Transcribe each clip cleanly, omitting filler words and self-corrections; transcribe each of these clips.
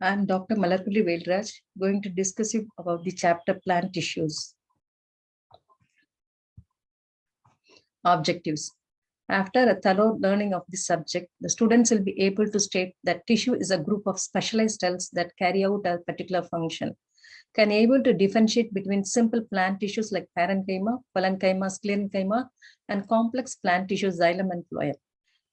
I'm Dr. Malarpalli Velraj, going to discuss you about the chapter plant tissues. Objectives. After a thorough learning of this subject, the students will be able to state that tissue is a group of specialized cells that carry out a particular function. Can be able to differentiate between simple plant tissues like parenchyma, parenchyma, sclerenchyma, and complex plant tissues, xylem and phloem.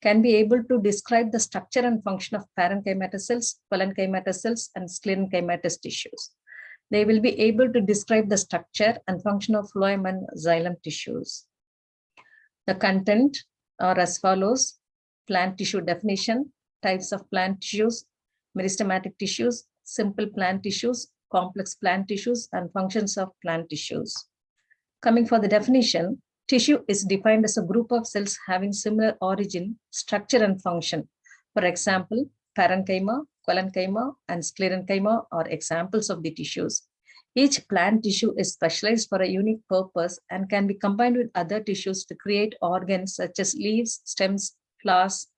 Can be able to describe the structure and function of parenchymatous cells, parenchymatous cells, and sclerenchymatous tissues. They will be able to describe the structure and function of phloem and xylem tissues. The content are as follows: plant tissue definition, types of plant tissues, meristematic tissues, simple plant tissues, complex plant tissues, and functions of plant tissues. Coming for the definition, tissue is defined as a group of cells having similar origin, structure, and function. For example, parenchyma, collenchyma, and sclerenchyma are examples of the tissues. Each plant tissue is specialized for a unique purpose and can be combined with other tissues to create organs such as leaves, stems, flowers,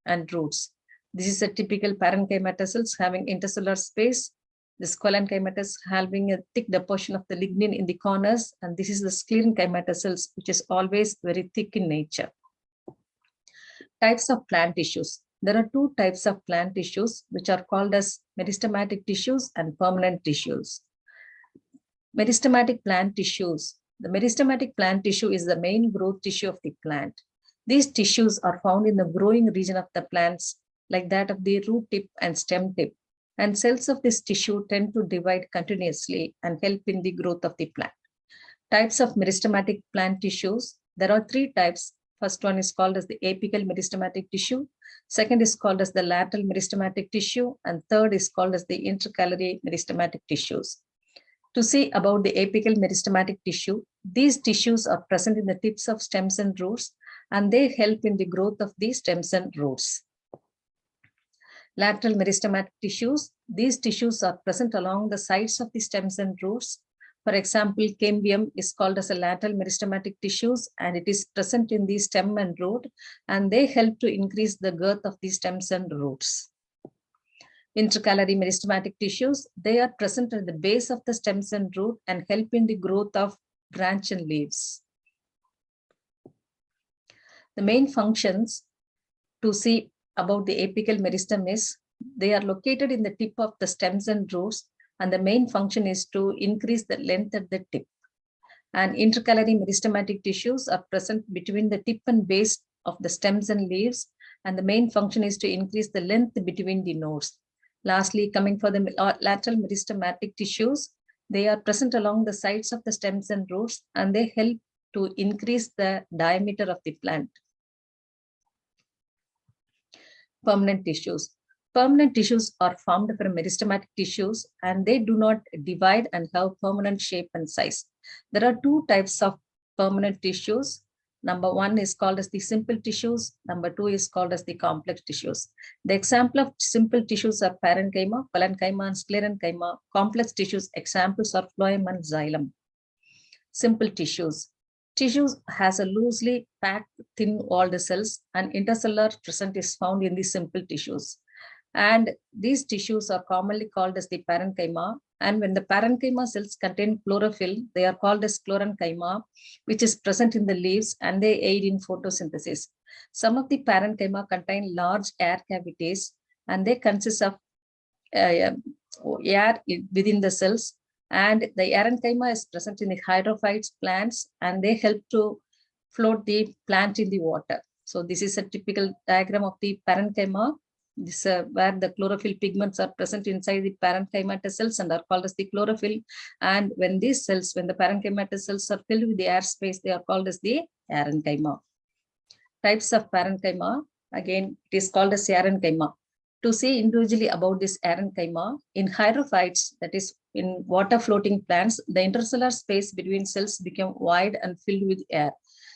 and roots. This is a typical parenchymatous cells having intercellular space. This collenchymatous having a thick deposition of the lignin in the corners, and this is the sclerenchymatous cells, which is always very thick in nature. Types of plant tissues. There are two types of plant tissues, which are called as meristematic tissues and permanent tissues. Meristematic plant tissues. The meristematic plant tissue is the main growth tissue of the plant. These tissues are found in the growing region of the plants, like that of the root tip and stem tip. And cells of this tissue tend to divide continuously and help in the growth of the plant. Types of meristematic plant tissues. There are three types. First one is called as the apical meristematic tissue. Second is called as the lateral meristematic tissue. And third is called as the intercalary meristematic tissues. To see about the apical meristematic tissue, these tissues are present in the tips of stems and roots, and they help in the growth of the stems and roots. Lateral meristematic tissues, these tissues are present along the sides of the stems and roots. For example, cambium is called as a lateral meristematic tissues, and it is present in the stem and root, and they help to increase the girth of the stems and roots. Intercalary meristematic tissues, they are present at the base of the stems and root and help in the growth of branch and leaves. The main functions to see about the apical meristem is they are located in the tip of the stems and roots, and the main function is to increase the length at the tip. And intercalary meristematic tissues are present between the tip and base of the stems and leaves, and the main function is to increase the length between the nodes. Lastly, coming for the lateral meristematic tissues, they are present along the sides of the stems and roots, and they help to increase the diameter of the plant. Permanent tissues. Permanent tissues are formed from meristematic tissues, and they do not divide and have permanent shape and size. There are two types of permanent tissues. Number one is called as the simple tissues. Number two is called as the complex tissues. The example of simple tissues are parenchyma, collenchyma, and sclerenchyma. Complex tissues examples are phloem and xylem. Simple tissues. Tissues has a loosely packed, thin-walled cells, and intercellular present is found in the simple tissues. And these tissues are commonly called as the parenchyma. And when the parenchyma cells contain chlorophyll, they are called as sclerenchyma, which is present in the leaves, and they aid in photosynthesis. Some of the parenchyma contain large air cavities, and they consist of air within the cells. And the parenchyma is present in the hydrophytes plants, and they help to float the plant in the water. So this is a typical diagram of the parenchyma. This where the chlorophyll pigments are present inside the parenchymatous cells and are called as the chlorophyll. And when these cells, when the parenchymatous cells are filled with the air space, they are called as the parenchyma. Types of parenchyma, again, it is called as parenchyma. To see individually about this parenchyma, in hydrophytes, that is in water floating plants, the intercellular space between cells become wide and filled with air.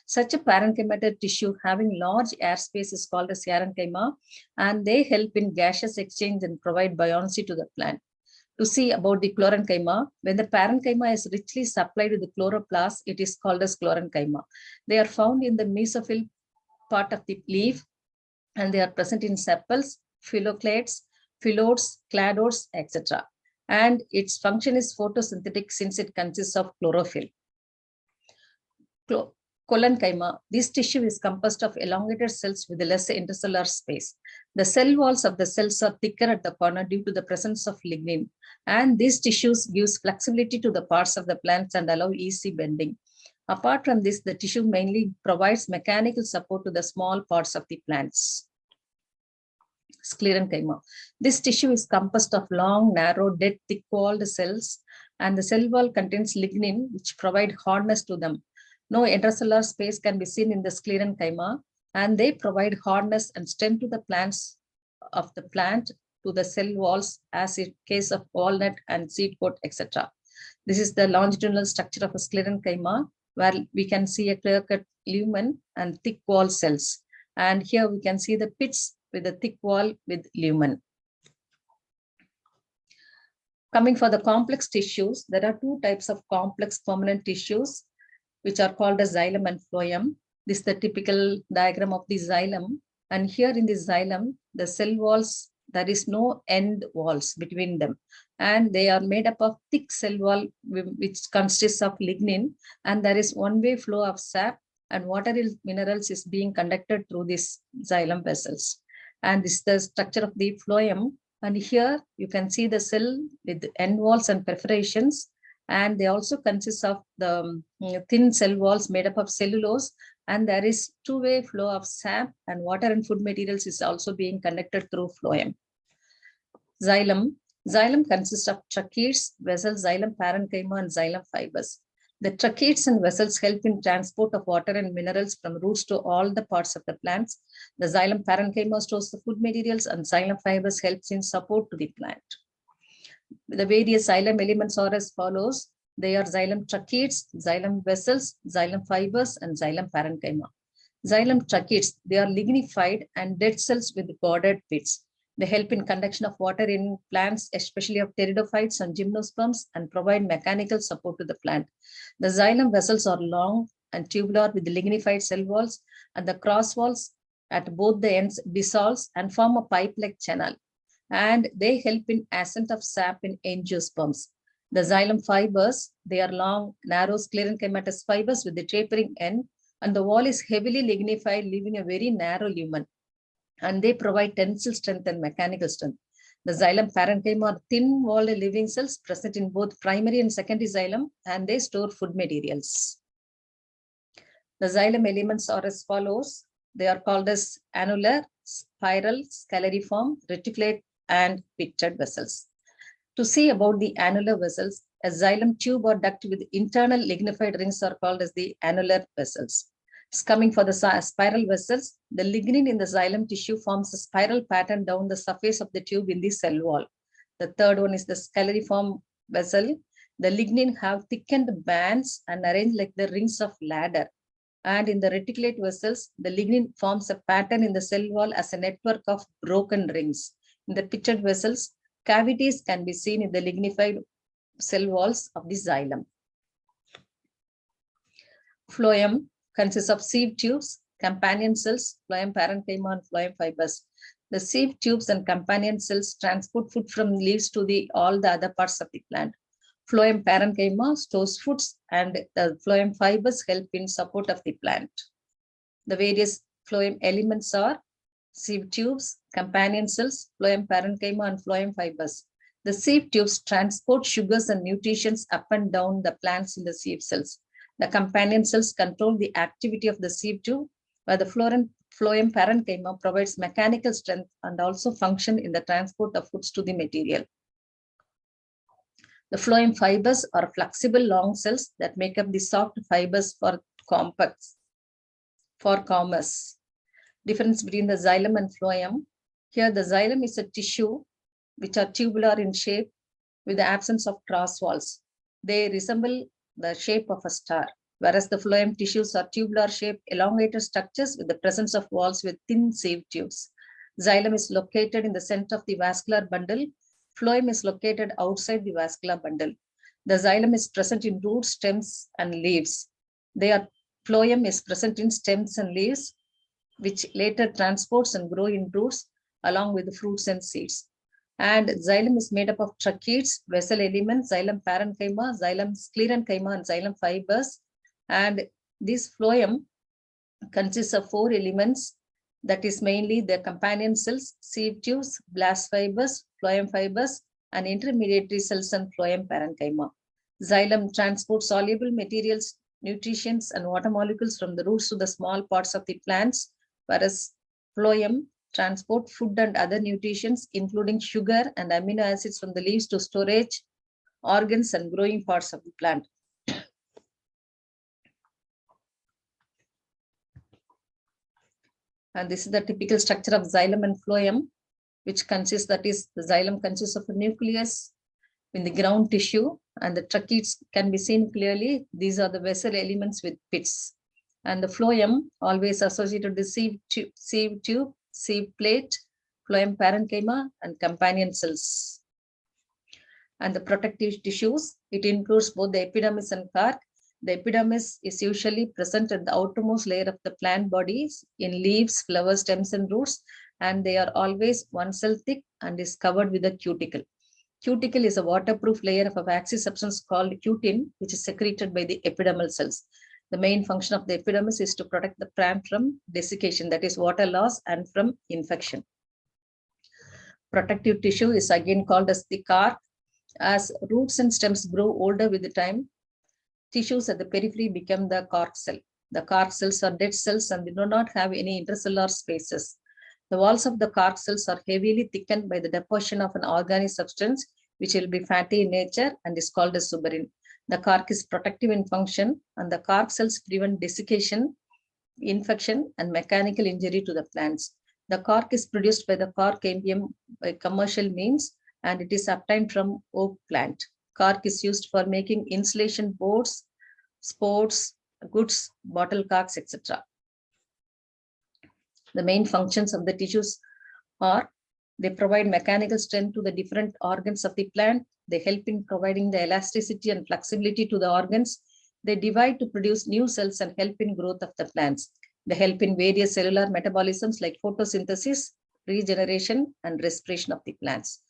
Such a parenchymatous tissue having large air space is called as parenchyma, and they help in gaseous exchange and provide buoyancy to the plant. To see about the chlorenchyma, when the parenchyma is richly supplied with the chloroplast, it is called as chlorenchyma. They are found in the mesophyll part of the leaf, and they are present in sepals, phylloclades, phyllodes, cladodes, etc. And its function is photosynthetic since it consists of chlorophyll. Collenchyma. This tissue is composed of elongated cells with less intercellular space. The cell walls of the cells are thicker at the corner due to the presence of lignin. And these tissues gives flexibility to the parts of the plants and allow easy bending. Apart from this, the tissue mainly provides mechanical support to the small parts of the plants. Sclerenchyma. This tissue is composed of long, narrow, dead, thick-walled cells, and the cell wall contains lignin, which provide hardness to them. No intracellular space can be seen in the sclerenchyma, and they provide hardness and strength to the plants of the plant to the cell walls, as in case of walnut and seed coat, etc. This is the longitudinal structure of a sclerenchyma, where we can see a clear-cut lumen and thick wall cells. And here we can see the pits with a thick wall with lumen. Coming for the complex tissues, there are two types of complex permanent tissues, which are called as xylem and phloem. This is the typical diagram of the xylem. And here in the xylem, the cell walls, there is no end walls between them. And they are made up of thick cell wall, which consists of lignin. And there is one-way flow of sap, and water minerals is being conducted through these xylem vessels. And this is the structure of the phloem. And here you can see the cell with end walls and perforations. And they also consist of the thin cell walls made up of cellulose. And there is two-way flow of sap, and water and food materials is also being conducted through phloem. Xylem. Xylem consists of tracheids, vessels, xylem parenchyma, and xylem fibers. The tracheids and vessels help in transport of water and minerals from roots to all the parts of the plants. The xylem parenchyma stores the food materials, and xylem fibers helps in support to the plant. The various xylem elements are as follows. They are xylem tracheids, xylem vessels, xylem fibers, and xylem parenchyma. Xylem tracheids, they are lignified and dead cells with bordered pits. They help in conduction of water in plants, especially of pteridophytes and gymnosperms, and provide mechanical support to the plant. The xylem vessels are long and tubular with lignified cell walls, and the cross walls at both the ends dissolves and form a pipe-like channel. And they help in ascent of sap in angiosperms. The xylem fibers, they are long, narrow sclerenchymatous fibers with the tapering end, and the wall is heavily lignified, leaving a very narrow lumen. And they provide tensile strength and mechanical strength. The xylem parenchyma are thin-walled living cells present in both primary and secondary xylem, and they store food materials. The xylem elements are as follows. They are called as annular, spiral, scalariform, reticulate, and pitted vessels. To see about the annular vessels, a xylem tube or duct with internal lignified rings are called as the annular vessels. Coming for the spiral vessels, the lignin in the xylem tissue forms a spiral pattern down the surface of the tube in the cell wall. The third one is the scalariform vessel. The lignin have thickened bands and arranged like the rings of ladder. And in the reticulate vessels, the lignin forms a pattern in the cell wall as a network of broken rings. In the pitted vessels, cavities can be seen in the lignified cell walls of the xylem. Phloem consists of sieve tubes, companion cells, phloem parenchyma, and phloem fibers. The sieve tubes and companion cells transport food from leaves to all the other parts of the plant. Phloem parenchyma stores foods, and the phloem fibers help in support of the plant. The various phloem elements are sieve tubes, companion cells, phloem parenchyma, and phloem fibers. The sieve tubes transport sugars and nutrients up and down the plants in the sieve cells. The companion cells control the activity of the sieve tube, while the phloem parenchyma provides mechanical strength and also function in the transport of foods to the material. The phloem fibers are flexible long cells that make up the soft fibers for commerce. Difference between the xylem and phloem. Here the xylem is a tissue which are tubular in shape with the absence of cross walls. They resemble the shape of a star, whereas the phloem tissues are tubular shaped, elongated structures with the presence of walls with thin sieve tubes. Xylem is located in the center of the vascular bundle. Phloem is located outside the vascular bundle. The xylem is present in roots, stems, and leaves. Phloem is present in stems and leaves, which later transports and grow in roots along with the fruits and seeds. And xylem is made up of tracheids, vessel elements, xylem parenchyma, xylem sclerenchyma, and xylem fibers. And this phloem consists of 4 elements, that is mainly the companion cells, sieve tubes, blast fibers, phloem fibers, and intermediary cells and phloem parenchyma. Xylem transports soluble materials, nutrients, and water molecules from the roots to the small parts of the plants, whereas phloem transport food and other nutrients, including sugar and amino acids from the leaves to storage, organs, and growing parts of the plant. And this is the typical structure of xylem and phloem, which consists, that is, the xylem consists of a nucleus in the ground tissue, and the tracheids can be seen clearly. These are the vessel elements with pits. And the phloem always associated with sieve tube, sieve plate, phloem parenchyma, and companion cells. And the protective tissues, it includes both the epidermis and cork. The epidermis is usually present at the outermost layer of the plant bodies in leaves, flowers, stems, and roots, and they are always 1 cell thick and is covered with a cuticle. Cuticle is a waterproof layer of a waxy substance called cutin, which is secreted by the epidermal cells. The main function of the epidermis is to protect the plant from desiccation, that is water loss, and from infection. Protective tissue is again called as the cork. As roots and stems grow older with the time, tissues at the periphery become the cork cell. The cork cells are dead cells and they do not have any intercellular spaces. The walls of the cork cells are heavily thickened by the deposition of an organic substance, which will be fatty in nature and is called as suberin. The cork is protective in function, and the cork cells prevent desiccation, infection, and mechanical injury to the plants. The cork is produced by the cork cambium by commercial means, and it is obtained from oak plant. Cork is used for making insulation boards, sports, goods, bottle corks, etc. The main functions of the tissues are they provide mechanical strength to the different organs of the plant. They help in providing the elasticity and flexibility to the organs. They divide to produce new cells and help in growth of the plants. They help in various cellular metabolisms like photosynthesis, regeneration, and respiration of the plants.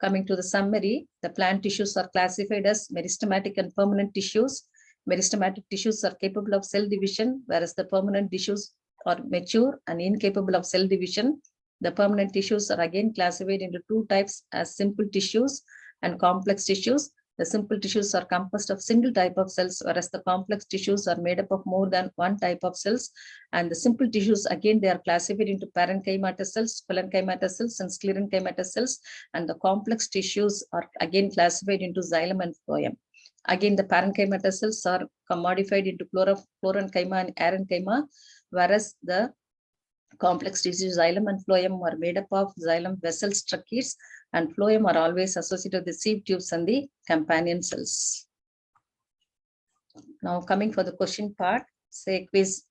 Coming to the summary, the plant tissues are classified as meristematic and permanent tissues. Meristematic tissues are capable of cell division, whereas the permanent tissues are mature and incapable of cell division. The permanent tissues are again classified into 2 types as simple tissues and complex tissues. The simple tissues are composed of single type of cells, whereas the complex tissues are made up of more than 1 type of cells. And the simple tissues, again, they are classified into parenchymatous cells, parenchymatous cells, and sclerenchymatous cells. And the complex tissues are again classified into xylem and phloem. Again, the parenchymatous cells are modified into chlorenchyma and arenchyma, whereas the complex tissues, xylem and phloem, are made up of xylem vessels, tracheids, and phloem are always associated with the sieve tubes and the companion cells. Now coming for the question part, say quiz,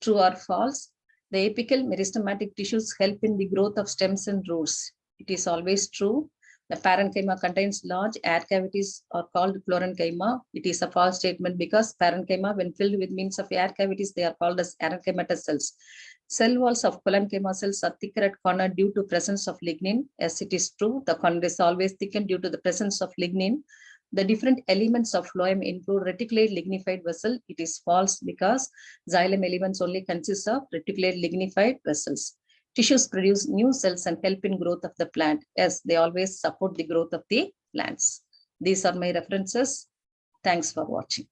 true or false. The apical meristematic tissues help in the growth of stems and roots. It is always true. The parenchyma contains large air cavities are called chlorenchyma. It is a false statement because parenchyma, when filled with means of air cavities, they are called as arenchymatous cells. Cell walls of parenchyma cells are thicker at corner due to presence of lignin. Yes, it is true. The corner is always thickened due to the presence of lignin. The different elements of phloem include reticulate lignified vessel. It is false because xylem elements only consist of reticulate lignified vessels. Tissues produce new cells and help in growth of the plant. Yes, they always support the growth of the plants. These are my references. Thanks for watching.